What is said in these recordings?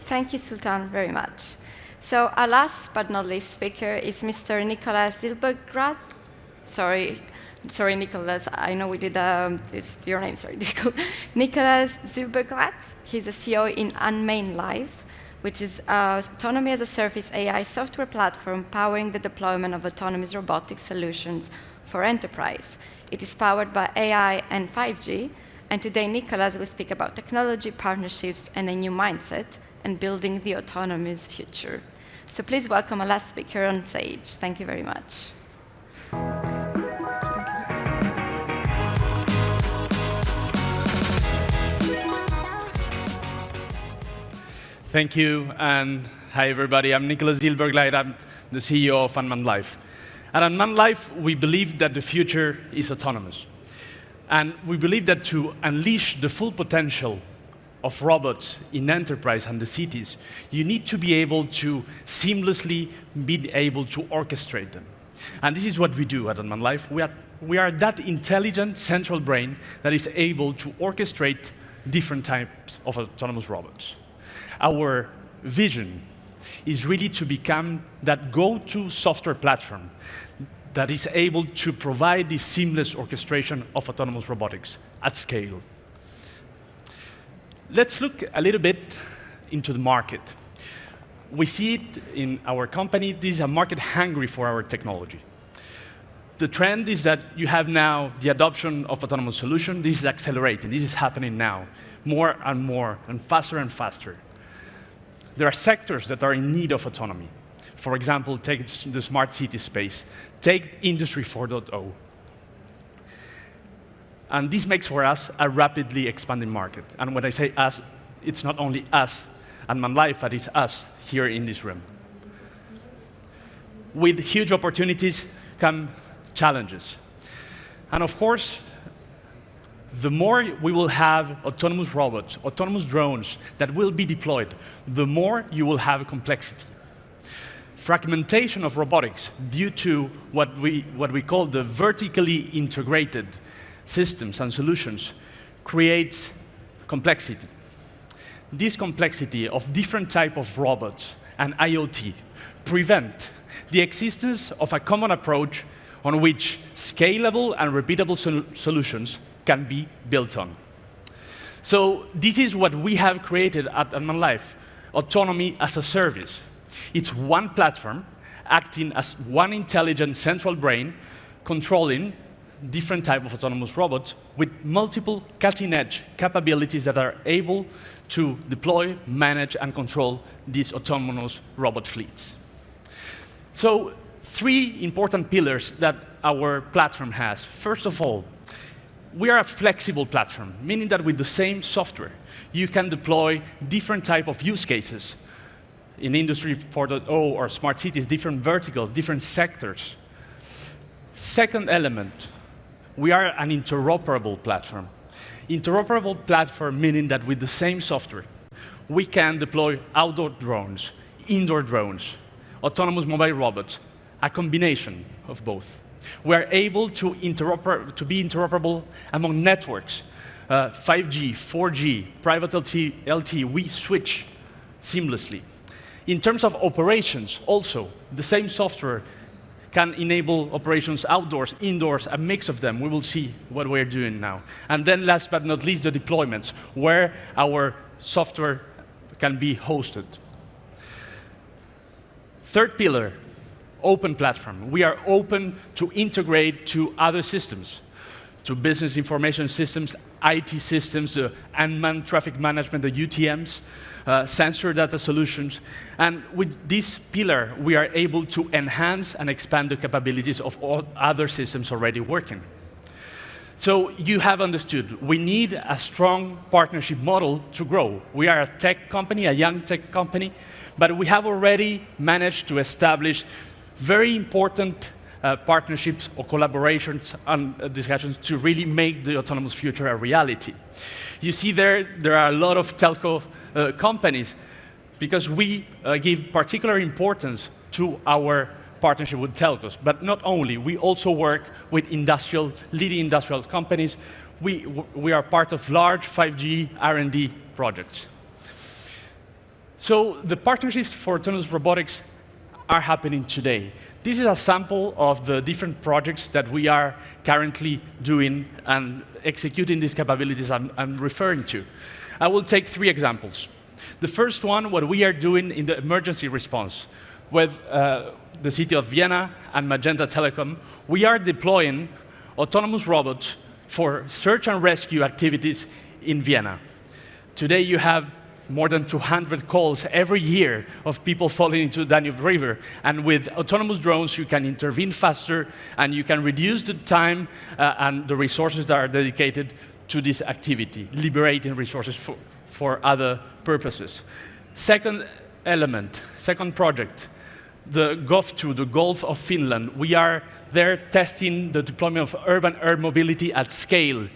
Thank you, Sultan, very much. So our last but not least speaker is Mr. Nicolas Zylberglajt. Sorry, Nicolas. I know we did. It's your name. Sorry, Nicolas Zylberglajt. He's the CEO in Unmanned Life, which is autonomy as a service AI software platform powering the deployment of autonomous robotic solutions for enterprise. It is powered by AI and 5G. And today, Nicolas will speak about technology, partnerships, and a new mindset, and building the autonomous future. So please welcome our last speaker on stage. Thank you very much. Thank you, and hi everybody. I'm Nicolas Zylberglajt. I'm the CEO of Unmanned Life. At Unmanned Life, we believe that the future is autonomous. And we believe that to unleash the full potential of robots in enterprise and the cities, you need to be able to seamlessly be able to orchestrate them. And this is what we do at Unmanned Life. We are that intelligent central brain that is able to orchestrate different types of autonomous robots. Our vision is really to become that go-to software platform that is able to provide this seamless orchestration of autonomous robotics at scale. Let's look a little bit into the market. We see it in our company. This is a market hungry for our technology. The trend is that you have now the adoption of autonomous solutions. This is accelerating. This is happening now, more and faster. There are sectors that are in need of autonomy. For example, take the smart city space. Take Industry 4.0. And this makes for us a rapidly expanding market. And when I say us, it's not only us at Unmanned Life, but it's us here in this room. With huge opportunities come challenges. And of course, the more we will have autonomous robots, autonomous drones that will be deployed, the more you will have complexity. Fragmentation of robotics due to what we call the vertically integrated systems and solutions creates complexity. This complexity of different types of robots and IoT prevent the existence of a common approach on which scalable and repeatable solutions can be built on. So this is what we have created at Unmanned Life, autonomy as a service. It's one platform acting as one intelligent central brain controlling different types of autonomous robots with multiple cutting-edge capabilities that are able to deploy, manage, and control these autonomous robot fleets. So, three important pillars that our platform has. First of all, we are a flexible platform, meaning that with the same software, you can deploy different types of use cases in Industry 4.0 or smart cities, different verticals, different sectors. Second element, we are an interoperable platform. Interoperable platform meaning that with the same software, we can deploy outdoor drones, indoor drones, autonomous mobile robots, a combination of both. We are able to be interoperable among networks, 5G, 4G, private LTE, we switch seamlessly. In terms of operations, also, the same software can enable operations outdoors, indoors, a mix of them. We will see what we're doing now. And then last but not least, the deployments, where our software can be hosted. Third pillar, open platform. We are open to integrate to other systems, to business information systems, IT systems, the unmanned traffic management, the UTMs, sensor data solutions. And with this pillar, we are able to enhance and expand the capabilities of all other systems already working. So you have understood, we need a strong partnership model to grow. We are a tech company, a young tech company, but we have already managed to establish very important partnerships or collaborations and discussions to really make the autonomous future a reality. You see there are a lot of telco companies because we give particular importance to our partnership with telcos. But not only, we also work with leading industrial companies. We are part of large 5G R&D projects. So the partnerships for autonomous robotics are happening today. This is a sample of the different projects that we are currently doing and executing these capabilities I'm referring to. I will take 3 examples. The first one, what we are doing in the emergency response with the city of Vienna and Magenta Telecom. We are deploying autonomous robots for search and rescue activities in Vienna. Today you have more than 200 calls every year of people falling into the Danube River. And with autonomous drones, you can intervene faster, and you can reduce the time and the resources that are dedicated to this activity, liberating resources for other purposes. Second element, second project, the GOF2, the Gulf of Finland. We are there testing the deployment of urban air mobility at scale,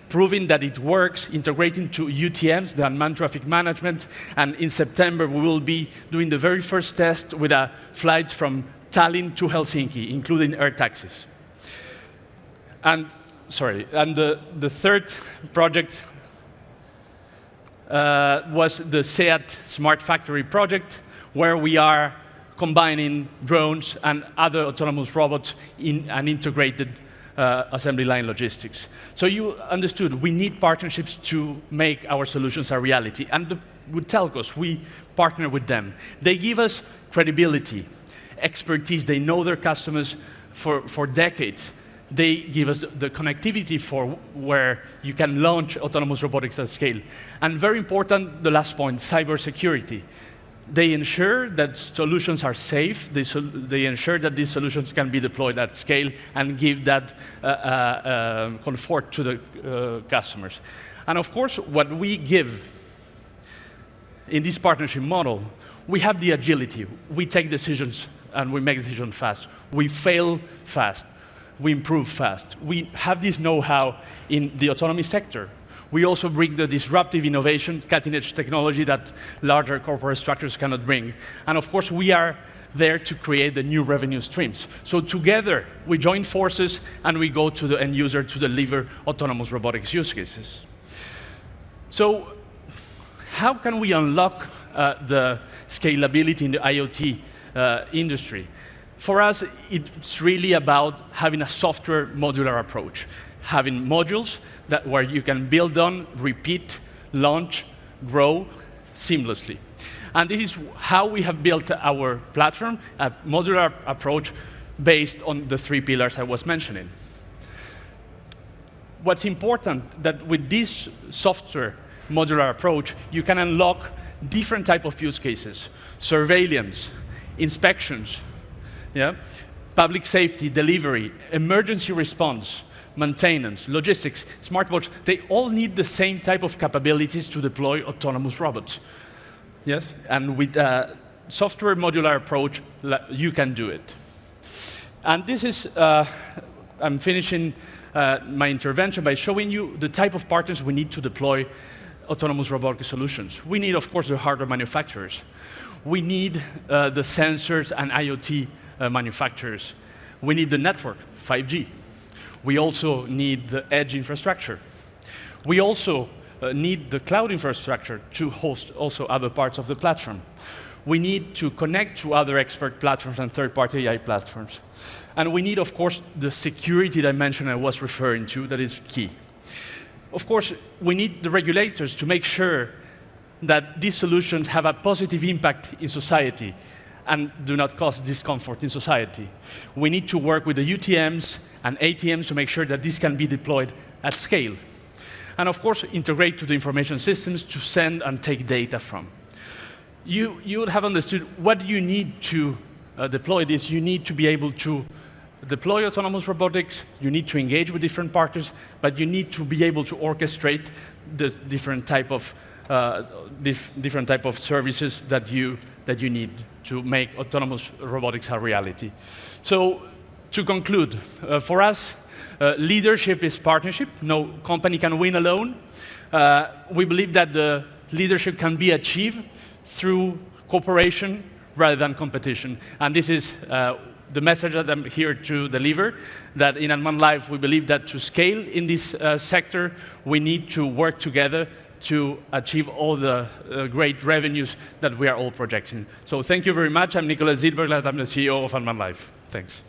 proving that it works, integrating to UTMs, the unmanned traffic management, and in September we will be doing the very first test with flights from Tallinn to Helsinki, including air taxis. And the third project was the SEAT Smart Factory project, where we are combining drones and other autonomous robots in an integrated assembly line logistics. So you understood, we need partnerships to make our solutions a reality. And with telcos, we partner with them. They give us credibility, expertise. They know their customers for decades. They give us the connectivity for where you can launch autonomous robotics at scale. And very important, the last point, cybersecurity. They ensure that solutions are safe. They ensure that these solutions can be deployed at scale and give that comfort to the customers. And of course, what we give in this partnership model, we have the agility. We take decisions and we make decisions fast. We fail fast. We improve fast. We have this know-how in the autonomy sector. We also bring the disruptive innovation, cutting-edge technology that larger corporate structures cannot bring. And of course, we are there to create the new revenue streams. So together, we join forces and we go to the end user to deliver autonomous robotics use cases. So how can we unlock the scalability in the IoT industry? For us, it's really about having a software modular approach, having modules where you can build on, repeat, launch, grow seamlessly. And this is how we have built our platform, a modular approach based on the 3 pillars I was mentioning. What's important that with this software modular approach, you can unlock different types of use cases: surveillance, inspections, public safety, delivery, emergency response, maintenance, logistics, smart watch. They all need the same type of capabilities to deploy autonomous robots. Yes, and with a software modular approach, you can do it. And this is, I'm finishing my intervention by showing you the type of partners we need to deploy autonomous robotic solutions. We need, of course, the hardware manufacturers. We need the sensors and IoT manufacturers. We need the network, 5G. We also need the edge infrastructure. We also need the cloud infrastructure to host also other parts of the platform. We need to connect to other expert platforms and third-party AI platforms. And we need, of course, the security dimension I was referring to that is key. Of course, we need the regulators to make sure that these solutions have a positive impact in society and do not cause discomfort in society. We need to work with the UTMs and ATMs to make sure that this can be deployed at scale. And of course, integrate to the information systems to send and take data from. You would have understood what you need to deploy this. You need to be able to deploy autonomous robotics. You need to engage with different partners, but you need to be able to orchestrate the different type of services that you need to make autonomous robotics a reality. So, to conclude, for us, leadership is partnership. No company can win alone. We believe that the leadership can be achieved through cooperation rather than competition. And this is the message that I'm here to deliver, that in Unmanned Life, we believe that to scale in this sector, we need to work together to achieve all the great revenues that we are all projecting. So thank you very much. I'm Nicolas Zylberglajt. I'm the CEO of Unmanned Life. Thanks.